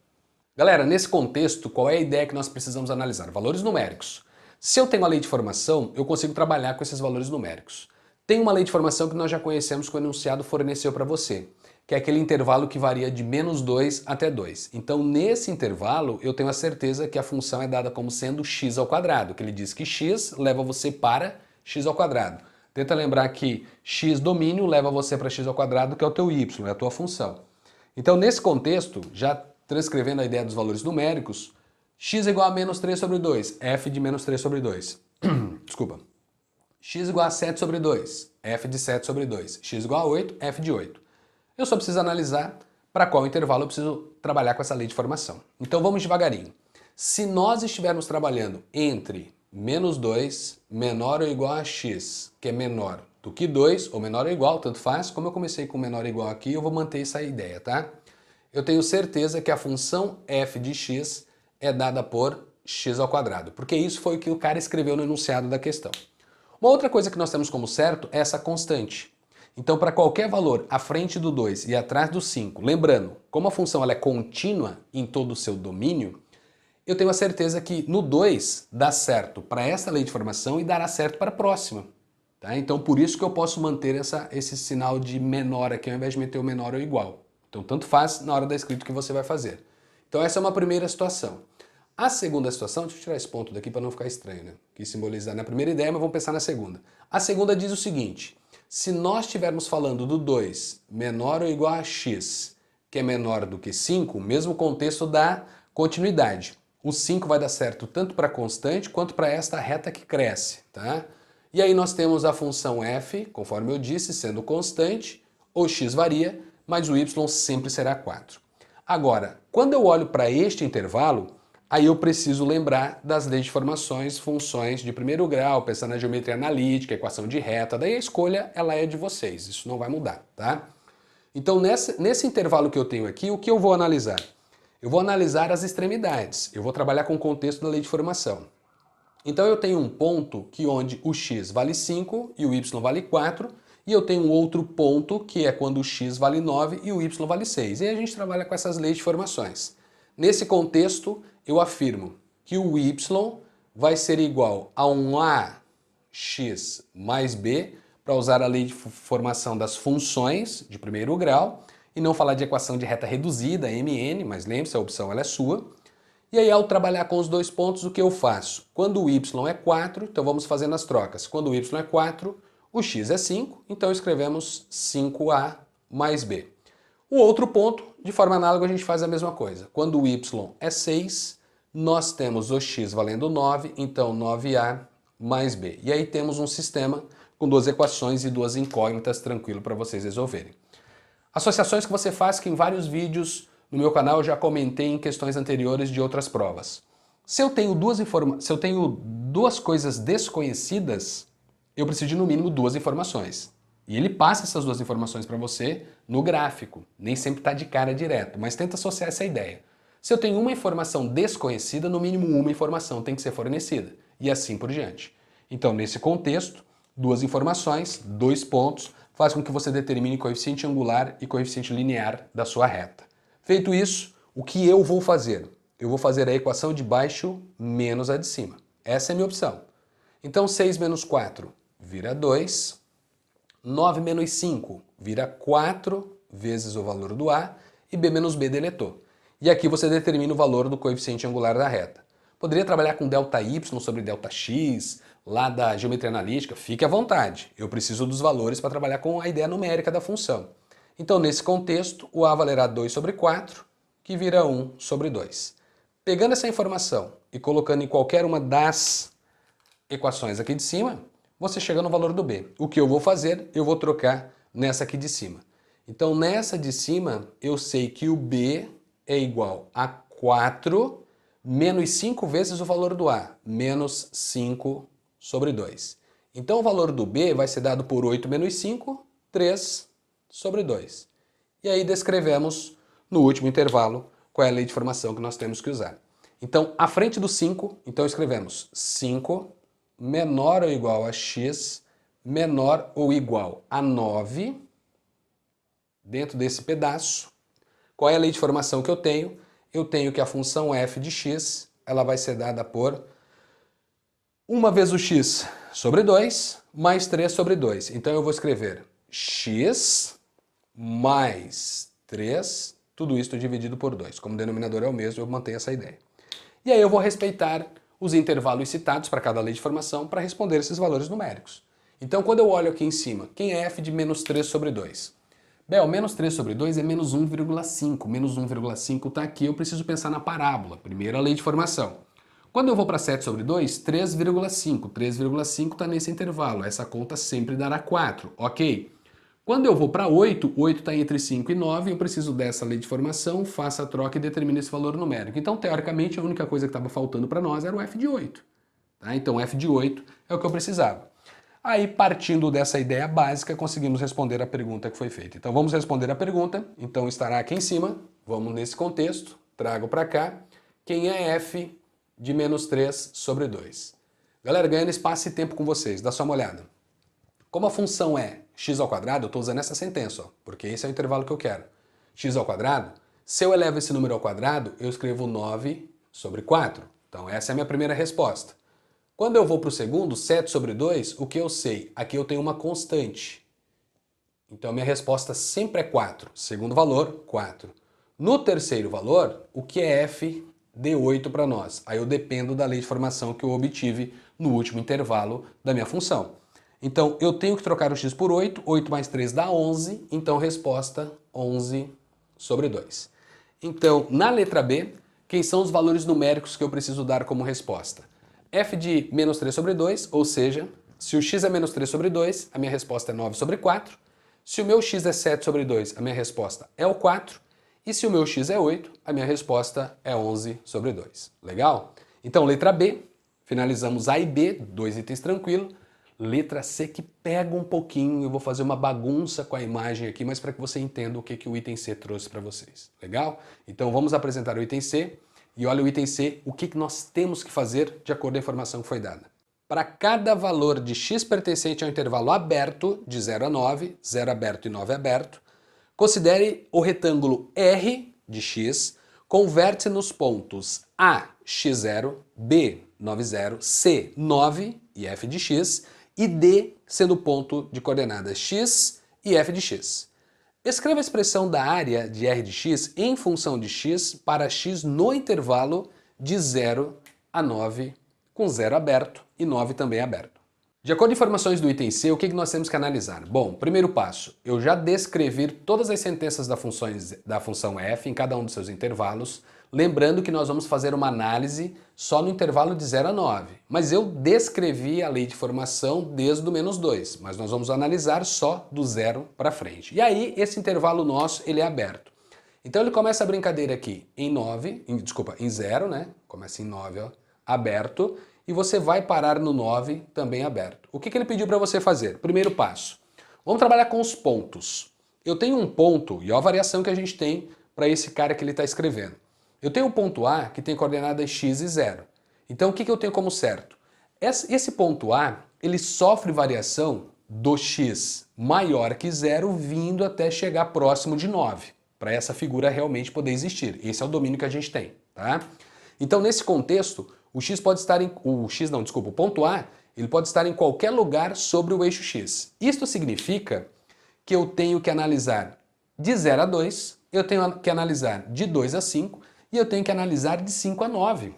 Galera, nesse contexto, qual é a ideia que nós precisamos analisar? Valores numéricos. Se eu tenho a lei de formação, eu consigo trabalhar com esses valores numéricos. Tem uma lei de formação que nós já conhecemos, que o enunciado forneceu para você, que é aquele intervalo que varia de menos 2 até 2. Então, nesse intervalo, eu tenho a certeza que a função é dada como sendo x ao quadrado, que ele diz que x leva você para x ao quadrado. Tenta lembrar que x domínio leva você para x ao quadrado, que é o teu y, é a tua função. Então, nesse contexto, já transcrevendo a ideia dos valores numéricos, x igual a menos 3 sobre 2, f de menos 3 sobre 2. Desculpa. X igual a 7 sobre 2, f de 7 sobre 2. X igual a 8, f de 8. Eu só preciso analisar para qual intervalo eu preciso trabalhar com essa lei de formação. Então vamos devagarinho. Se nós estivermos trabalhando entre menos 2 menor ou igual a x, que é menor do que 2, ou menor ou igual, tanto faz, como eu comecei com menor ou igual aqui, eu vou manter essa ideia, tá? Eu tenho certeza que a função f de x é dada por x ao quadrado, porque isso foi o que o cara escreveu no enunciado da questão. Uma outra coisa que nós temos como certo é essa constante. Então, para qualquer valor à frente do 2 e atrás do 5, lembrando, como a função ela é contínua em todo o seu domínio, eu tenho a certeza que no 2 dá certo para essa lei de formação e dará certo para a próxima. Tá? Então, por isso que eu posso manter esse sinal de menor aqui, ao invés de meter o menor ou igual. Então, tanto faz na hora da escrita que você vai fazer. Então, essa é uma primeira situação. A segunda situação, deixa eu tirar esse ponto daqui para não ficar estranho, né? Que simbolizar na primeira ideia, mas vamos pensar na segunda. A segunda diz o seguinte: se nós estivermos falando do 2 menor ou igual a x, que é menor do que 5, mesmo contexto da continuidade. O 5 vai dar certo tanto para a constante quanto para esta reta que cresce, tá? E aí nós temos a função f, conforme eu disse, sendo constante, o x varia, mas o y sempre será 4. Agora, quando eu olho para este intervalo, aí eu preciso lembrar das leis de formações, funções de primeiro grau, pensar na geometria analítica, equação de reta, daí a escolha ela é de vocês, isso não vai mudar, tá? Então nesse intervalo que eu tenho aqui, o que eu vou analisar? Eu vou analisar as extremidades, eu vou trabalhar com o contexto da lei de formação. Então eu tenho um ponto que onde o x vale 5 e o y vale 4, e eu tenho um outro ponto que é quando o x vale 9 e o y vale 6. E aí a gente trabalha com essas leis de formações. Nesse contexto, eu afirmo que o y vai ser igual a um ax mais b, para usar a lei de formação das funções de primeiro grau, e não falar de equação de reta reduzida, mn, mas lembre-se, a opção ela é sua. E aí, ao trabalhar com os dois pontos, o que eu faço? Quando o y é 4, então vamos fazendo as trocas. Quando o y é 4, o x é 5, então escrevemos 5a mais b. O outro ponto, de forma análoga, a gente faz a mesma coisa. Quando o y é 6, nós temos o x valendo 9, então 9a mais b. E aí temos um sistema com duas equações e duas incógnitas, tranquilo para vocês resolverem. Associações que você faz que em vários vídeos no meu canal eu já comentei em questões anteriores de outras provas. Se eu tenho duas coisas desconhecidas, eu preciso de no mínimo duas informações. E ele passa essas duas informações para você no gráfico. Nem sempre está de cara direto, mas tenta associar essa ideia. Se eu tenho uma informação desconhecida, no mínimo uma informação tem que ser fornecida. E assim por diante. Então, nesse contexto, duas informações, 2 pontos, faz com que você determine coeficiente angular e coeficiente linear da sua reta. Feito isso, o que eu vou fazer? Eu vou fazer a equação de baixo menos a de cima. Essa é a minha opção. Então 6 menos 4 vira 2, 9 menos 5 vira 4 vezes o valor do A e B menos B deletou. E aqui você determina o valor do coeficiente angular da reta. Poderia trabalhar com ΔY sobre ΔX, lá da geometria analítica, fique à vontade. Eu preciso dos valores para trabalhar com a ideia numérica da função. Então, nesse contexto, o A valerá 2 sobre 4, que vira 1 sobre 2. Pegando essa informação e colocando em qualquer uma das equações aqui de cima, você chega no valor do B. O que eu vou fazer? Eu vou trocar nessa aqui de cima. Então, nessa de cima, eu sei que o B é igual a 4 menos 5 vezes o valor do A, menos 5 sobre 2. Então, o valor do B vai ser dado por 8 menos 5, 3 sobre 2. E aí descrevemos no último intervalo qual é a lei de formação que nós temos que usar. Então, à frente do 5, então escrevemos 5 menor ou igual a x menor ou igual a 9 dentro desse pedaço. Qual é a lei de formação que eu tenho? Eu tenho que a função f de x ela vai ser dada por 1 vezes o x sobre 2 mais 3 sobre 2. Então eu vou escrever x mais 3, tudo isso dividido por 2. Como o denominador é o mesmo, eu mantenho essa ideia. E aí eu vou respeitar os intervalos citados para cada lei de formação para responder esses valores numéricos. Então quando eu olho aqui em cima, quem é f de menos 3 sobre 2? Bel, menos 3 sobre 2 é menos 1,5. Menos 1,5 está aqui, eu preciso pensar na parábola. Primeira lei de formação. Quando eu vou para 7 sobre 2, 3,5. 3,5 está nesse intervalo. Essa conta sempre dará 4, ok? Quando eu vou para 8, 8 está entre 5 e 9, eu preciso dessa lei de formação, faço a troca e determino esse valor numérico. Então, teoricamente, a única coisa que estava faltando para nós era o f de 8. Tá? Então, f de 8 é o que eu precisava. Aí, partindo dessa ideia básica, conseguimos responder a pergunta que foi feita. Então, vamos responder a pergunta. Então, estará aqui em cima. Vamos nesse contexto. Trago para cá. Quem é f de menos 3 sobre 2? Galera, ganhando espaço e tempo com vocês. Dá só uma olhada. Como a função é x ao quadrado, eu estou usando essa sentença, ó, porque esse é o intervalo que eu quero. X ao quadrado, se eu elevo esse número ao quadrado, eu escrevo 9 sobre 4. Então, essa é a minha primeira resposta. Quando eu vou para o segundo, 7 sobre 2, o que eu sei? Aqui eu tenho uma constante. Então, a minha resposta sempre é 4. Segundo valor, 4. No terceiro valor, o que é f de 8 para nós? Aí eu dependo da lei de formação que eu obtive no último intervalo da minha função. Então, eu tenho que trocar o x por 8. 8 mais 3 dá 11. Então, resposta 11 sobre 2. Então, na letra B, quem são os valores numéricos que eu preciso dar como resposta? F de menos 3 sobre 2, ou seja, se o x é menos 3 sobre 2, a minha resposta é 9 sobre 4. Se o meu x é 7 sobre 2, a minha resposta é o 4. E se o meu x é 8, a minha resposta é 11 sobre 2. Legal? Então, letra B, finalizamos A e B, 2 itens tranquilo. Letra C que pega um pouquinho, eu vou fazer uma bagunça com a imagem aqui, mas para que você entenda o que o item C trouxe para vocês. Legal? Então, vamos apresentar o item C. E olha o item C, o que nós temos que fazer de acordo com a informação que foi dada. Para cada valor de x pertencente ao intervalo aberto, de 0 a 9, 0 aberto e 9 aberto, considere o retângulo R de x com vértice nos pontos A, x0, B, 9, 0, C, 9 e f de x, e D sendo o ponto de coordenadas x e f de x. Escreva a expressão da área de R de x em função de x para x no intervalo de 0 a 9, com 0 aberto e 9 também aberto. De acordo com informações do item C, o que nós temos que analisar? Bom, primeiro passo, eu já descrevi todas as sentenças da função f em cada um dos seus intervalos, lembrando que nós vamos fazer uma análise só no intervalo de 0 a 9. Mas eu descrevi a lei de formação desde o menos 2, mas nós vamos analisar só do 0 para frente. E aí, esse intervalo nosso, ele é aberto. Então ele começa a brincadeira aqui em 0, né? Começa em 9, ó, aberto. e você vai parar no 9 também aberto. O que ele pediu para você fazer? Primeiro passo, vamos trabalhar com os pontos. Eu tenho um ponto, e olha a variação que a gente tem para esse cara que ele está escrevendo. Eu tenho um ponto A que tem coordenadas x e 0. Então o que eu tenho como certo? Esse ponto A, ele sofre variação do x maior que 0 vindo até chegar próximo de 9, para essa figura realmente poder existir. Esse é o domínio que a gente tem, tá? Então nesse contexto, o ponto A, ele pode estar em qualquer lugar sobre o eixo x. Isto significa que eu tenho que analisar de 0 a 2, eu tenho que analisar de 2 a 5 e eu tenho que analisar de 5 a 9.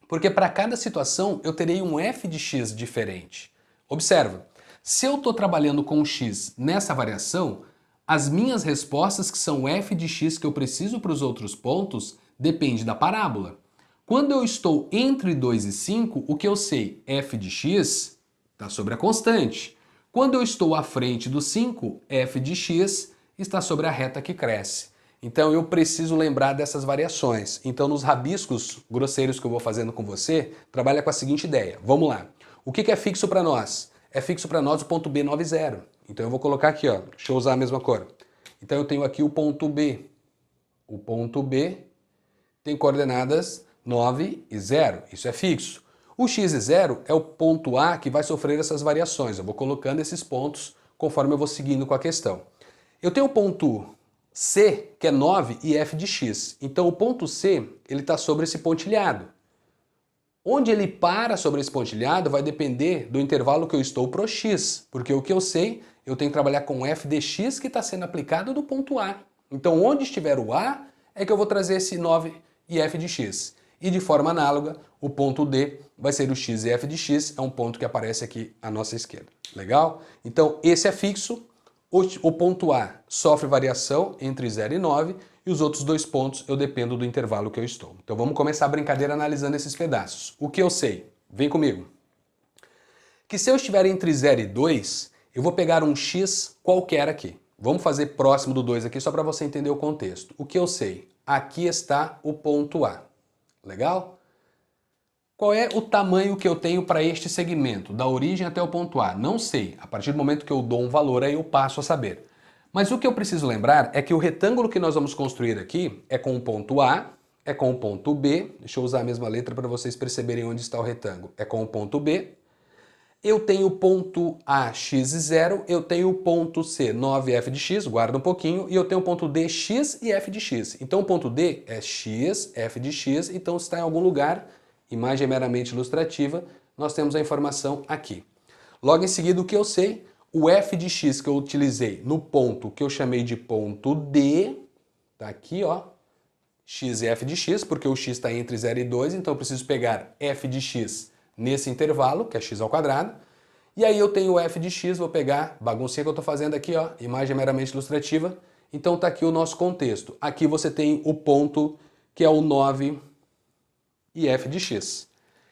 Porque para cada situação eu terei um f de x diferente. Observa, se eu estou trabalhando com x nessa variação, as minhas respostas, que são f de x que eu preciso para os outros pontos, depende da parábola. Quando eu estou entre 2 e 5, o que eu sei? F de x está sobre a constante. Quando eu estou à frente do 5, f de x está sobre a reta que cresce. Então eu preciso lembrar dessas variações. Então nos rabiscos grosseiros que eu vou fazendo com você, trabalha com a seguinte ideia. Vamos lá. O que é fixo para nós? É fixo para nós o ponto B 90. Então eu vou colocar aqui, ó. Deixa eu usar a mesma cor. Então eu tenho aqui o ponto B. O ponto B tem coordenadas 9 e 0. Isso é fixo. O x e 0 é o ponto A que vai sofrer essas variações. Eu vou colocando esses pontos conforme eu vou seguindo com a questão. Eu tenho o ponto C, que é 9, e f de x. Então o ponto C, ele está sobre esse pontilhado. Onde ele para sobre esse pontilhado vai depender do intervalo que eu estou pro x, porque o que eu sei, eu tenho que trabalhar com f de x que está sendo aplicado do ponto A. Então onde estiver o A, é que eu vou trazer esse 9 e f de x. E de forma análoga, o ponto D vai ser o x e f de x, é um ponto que aparece aqui à nossa esquerda. Legal? Então esse é fixo, o ponto A sofre variação entre 0 e 9, e os outros dois pontos eu dependo do intervalo que eu estou. Então vamos começar a brincadeira analisando esses pedaços. O que eu sei? Vem comigo. Que se eu estiver entre 0 e 2, eu vou pegar um x qualquer aqui. Vamos fazer próximo do 2 aqui só para você entender o contexto. O que eu sei? Aqui está o ponto A. Legal? Qual é o tamanho que eu tenho para este segmento, da origem até o ponto A? Não sei. A partir do momento que eu dou um valor, aí eu passo a saber. Mas o que eu preciso lembrar é que o retângulo que nós vamos construir aqui é com o ponto A, é com o ponto B. Deixa eu usar a mesma letra para vocês perceberem onde está o retângulo. É com o ponto B. Eu tenho o ponto A, x e 0. Eu tenho o ponto C, 9f de x, guarda um pouquinho. E eu tenho o ponto D, x e f de x. Então o ponto D é x, f de x. Então se está em algum lugar, imagem meramente ilustrativa, nós temos a informação aqui. Logo em seguida, o que eu sei? O f de x que eu utilizei no ponto que eu chamei de ponto D, tá aqui, ó, x e f de x, porque o x está entre 0 e 2, então eu preciso pegar f de x nesse intervalo, que é x ao quadrado, e aí eu tenho o f de x, vou pegar, baguncinha que eu estou fazendo aqui, ó, imagem meramente ilustrativa, então tá aqui o nosso contexto. Aqui você tem o ponto que é o 9 e f de x.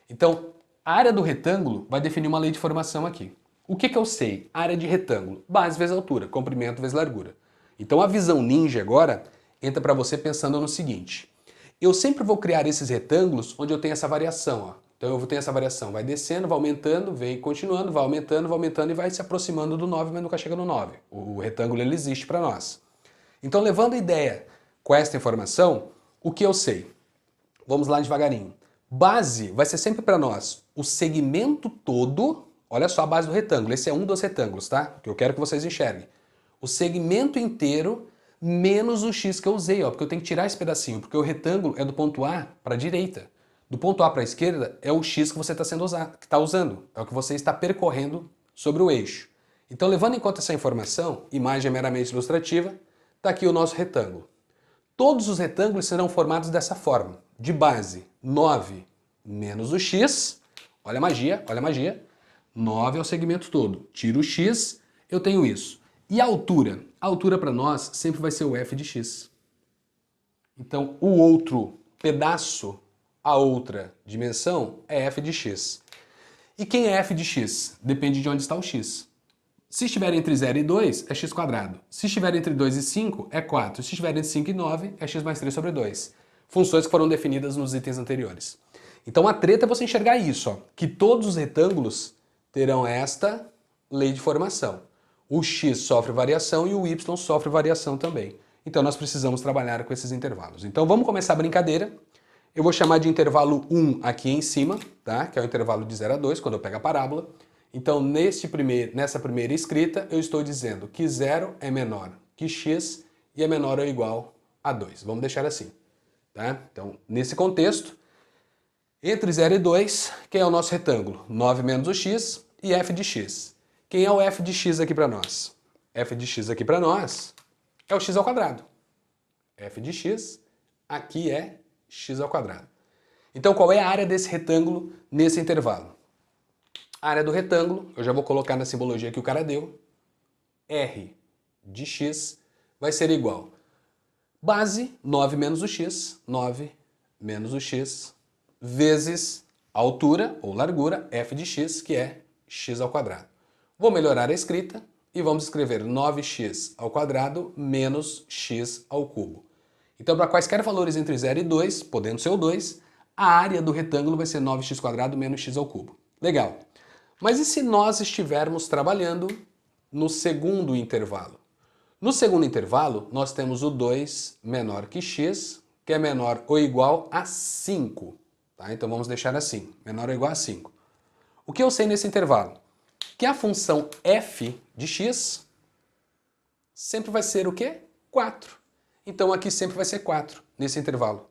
Então, a área do retângulo vai definir uma lei de formação aqui. O que eu sei? Área de retângulo, base vezes altura, comprimento vezes largura. Então a visão ninja agora entra para você pensando no seguinte. Eu sempre vou criar esses retângulos onde eu tenho essa variação, ó. Então eu vou ter essa variação, vai descendo, vai aumentando, vem continuando, vai aumentando e vai se aproximando do 9, mas nunca chega no 9. O retângulo ele existe para nós. Então levando a ideia com esta informação, o que eu sei? Vamos lá devagarinho. Base vai ser sempre para nós o segmento todo, olha só a base do retângulo, esse é um dos retângulos, tá? Que eu quero que vocês enxerguem. O segmento inteiro menos o x que eu usei, ó, porque eu tenho que tirar esse pedacinho, porque o retângulo é do ponto A para a direita. Do ponto A para a esquerda é o x que você está usando, é o que você está percorrendo sobre o eixo. Então, levando em conta essa informação, imagem meramente ilustrativa, está aqui o nosso retângulo. Todos os retângulos serão formados dessa forma, de base 9 menos o x, olha a magia, 9 é o segmento todo, tiro o x, eu tenho isso. E a altura? A altura para nós sempre vai ser o f de x. Então, o outro pedaço, a outra dimensão é f de x. E quem é f de x? Depende de onde está o x. Se estiver entre 0 e 2, é x quadrado. Se estiver entre 2 e 5, é 4. Se estiver entre 5 e 9, é x mais 3 sobre 2. Funções que foram definidas nos itens anteriores. Então a treta é você enxergar isso, ó, que todos os retângulos terão esta lei de formação. O x sofre variação e o y sofre variação também. Então nós precisamos trabalhar com esses intervalos. Então vamos começar a brincadeira. Eu vou chamar de intervalo 1 aqui em cima, tá? Que é o intervalo de 0 a 2, quando eu pego a parábola. Então nessa primeira escrita eu estou dizendo que 0 é menor que x e é menor ou igual a 2. Vamos deixar assim, tá? Então nesse contexto, entre 0 e 2, quem é o nosso retângulo? 9 menos o x e f de x. Quem é o f de x aqui para nós? F de x aqui para nós é o x ao quadrado. F de x aqui é x ao quadrado. Então qual é a área desse retângulo nesse intervalo? A área do retângulo, eu já vou colocar na simbologia que o cara deu, R de x vai ser igual base 9 menos o x, 9 menos o x, vezes a altura ou largura f de x, que é x ao quadrado. Vou melhorar a escrita e vamos escrever 9x ao quadrado menos x ao cubo. Então, para quaisquer valores entre 0 e 2, podendo ser o 2, a área do retângulo vai ser 9x quadrado menos x ao cubo. Legal. Mas e se nós estivermos trabalhando no segundo intervalo? No segundo intervalo, nós temos o 2 menor que x, que é menor ou igual a 5. Tá? Então vamos deixar assim, menor ou igual a 5. O que eu sei nesse intervalo? Que a função f de x sempre vai ser o quê? 4. Então aqui sempre vai ser 4, nesse intervalo.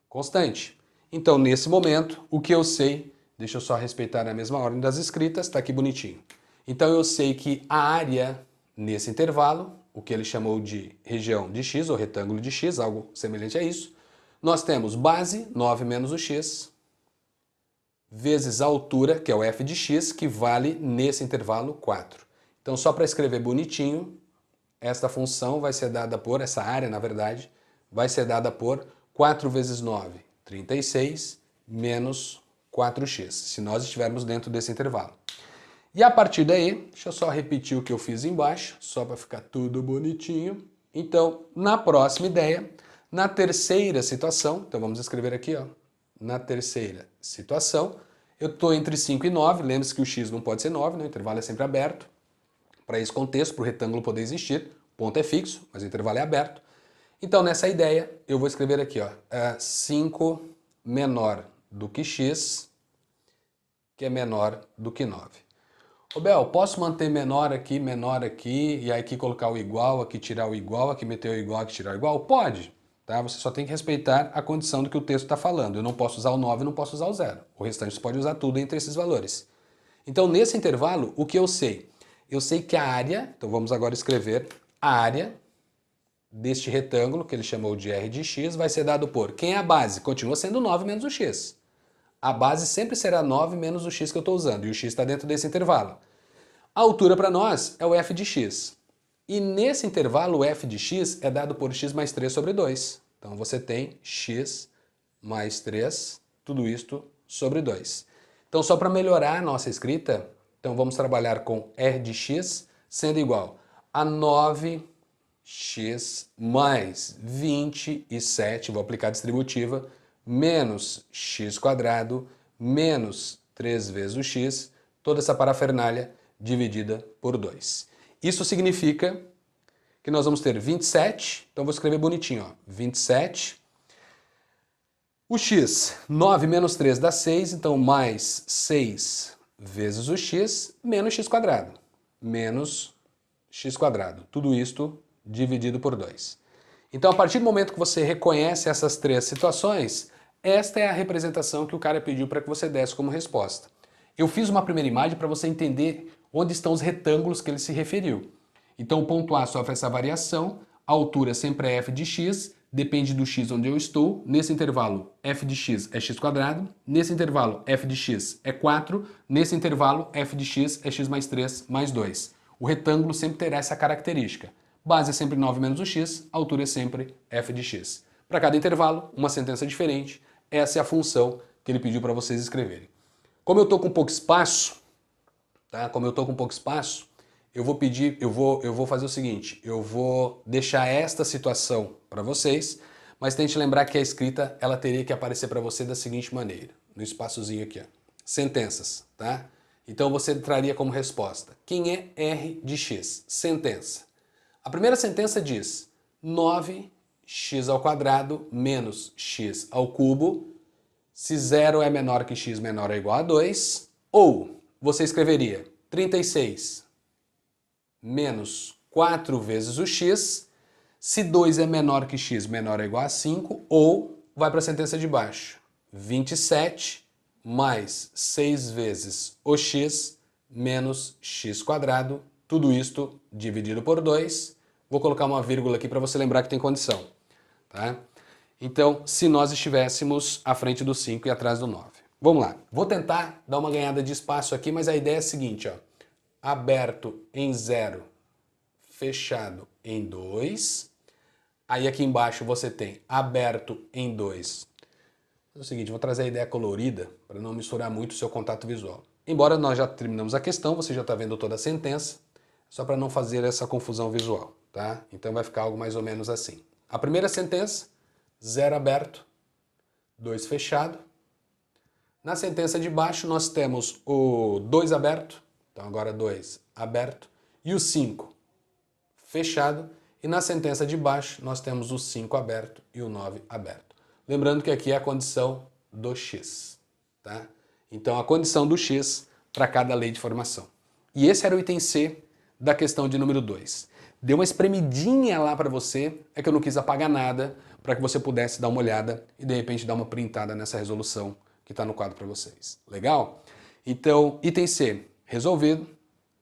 Constante. Então nesse momento, o que eu sei, deixa eu só respeitar a mesma ordem das escritas, tá aqui bonitinho. Então eu sei que a área nesse intervalo, o que ele chamou de região de x, ou retângulo de x, algo semelhante a isso, nós temos base, 9 menos o x, vezes a altura, que é o f de x, que vale nesse intervalo 4. Então só para escrever bonitinho, esta função vai ser dada por, essa área na verdade, vai ser dada por 4 vezes 9, 36, menos 4x, se nós estivermos dentro desse intervalo. E a partir daí, deixa eu só repetir o que eu fiz embaixo, só para ficar tudo bonitinho. Então, na próxima ideia, na terceira situação, então vamos escrever aqui, ó, na terceira situação, eu estou entre 5 e 9, lembre-se que o x não pode ser 9, né? O intervalo é sempre aberto. Para esse contexto, para o retângulo poder existir, o ponto é fixo, mas o intervalo é aberto. Então, nessa ideia, eu vou escrever aqui, ó, 5 menor do que x, que é menor do que 9. Ô Bel, posso manter menor aqui, e aí aqui colocar o igual, aqui tirar o igual, aqui meter o igual, aqui tirar o igual? Pode, tá? Você só tem que respeitar a condição do que o texto está falando. Eu não posso usar o 9, não posso usar o 0. O restante você pode usar tudo entre esses valores. Então, nesse intervalo, o que eu sei? Eu sei que a área, então vamos agora escrever a área deste retângulo, que ele chamou de R de x, vai ser dado por, quem é a base? Continua sendo 9 menos o x. A base sempre será 9 menos o x que eu estou usando, e o x está dentro desse intervalo. A altura para nós é o f de x. E nesse intervalo, o f de x é dado por x mais 3 sobre 2. Então você tem x mais 3, tudo isto sobre 2. Então só para melhorar a nossa escrita, então vamos trabalhar com r de x sendo igual a 9x mais 27, vou aplicar a distributiva, menos x quadrado, menos 3 vezes o x, toda essa parafernália dividida por 2. Isso significa que nós vamos ter 27, então vou escrever bonitinho, ó, 27, o x, 9 menos 3 dá 6, então mais 6 vezes o x, menos x quadrado, menos x quadrado, tudo isto dividido por 2. Então, a partir do momento que você reconhece essas três situações, esta é a representação que o cara pediu para que você desse como resposta. Eu fiz uma primeira imagem para você entender onde estão os retângulos que ele se referiu. Então, o ponto A sofre essa variação, a altura sempre é f de x, depende do x onde eu estou. Nesse intervalo, f de x é x quadrado. Nesse intervalo, f de x é 4. Nesse intervalo, f de x é x mais 3 mais 2. O retângulo sempre terá essa característica. Base é sempre 9 menos o x, a altura é sempre f de x. Para cada intervalo, uma sentença diferente. Essa é a função que ele pediu para vocês escreverem. Como eu estou com pouco espaço, tá? Eu vou fazer o seguinte, eu vou deixar esta situação para vocês, mas tente lembrar que a escrita ela teria que aparecer para você da seguinte maneira, no espaçozinho aqui, ó. Sentenças, tá? Então você traria como resposta, quem é R de x? Sentença. A primeira sentença diz 9x² menos x ao cubo, se 0 é menor que x menor ou igual a 2, ou você escreveria 36 menos 4 vezes o x, se 2 é menor que x menor ou igual a 5, ou vai para a sentença de baixo, 27 mais 6 vezes o x menos x², tudo isto dividido por 2. Vou colocar uma vírgula aqui para você lembrar que tem condição, tá? Então, se nós estivéssemos à frente do 5 e atrás do 9. Vamos lá. Vou tentar dar uma ganhada de espaço aqui, mas a ideia é a seguinte, ó. Aberto em 0, fechado em 2. Aí aqui embaixo você tem aberto em 2. É o seguinte, vou trazer a ideia colorida para não misturar muito o seu contato visual. Embora nós já terminamos a questão, você já está vendo toda a sentença, só para não fazer essa confusão visual, tá? Então vai ficar algo mais ou menos assim. A primeira sentença, 0 aberto, 2 fechado. Na sentença de baixo nós temos o 2 aberto, então agora 2 aberto, e o 5 fechado. E na sentença de baixo nós temos o 5 aberto e o 9 aberto. Lembrando que aqui é a condição do x, tá? Então a condição do x para cada lei de formação. E esse era o item C da questão de número 2. Deu uma espremidinha lá para você, é que eu não quis apagar nada, para que você pudesse dar uma olhada e de repente dar uma printada nessa resolução que está no quadro para vocês. Legal? Então, item C resolvido.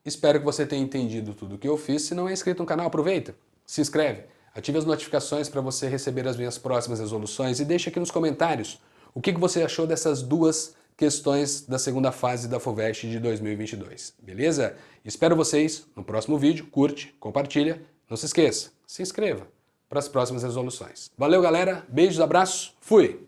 Espero que você tenha entendido tudo o que eu fiz. Se não é inscrito no canal, aproveita, se inscreve, ative as notificações para você receber as minhas próximas resoluções e deixa aqui nos comentários o que você achou dessas duas questões da segunda fase da FUVEST de 2022. Beleza? Espero vocês no próximo vídeo. Curte, compartilha. Não se esqueça, se inscreva para as próximas resoluções. Valeu, galera. Beijos, abraços. Fui!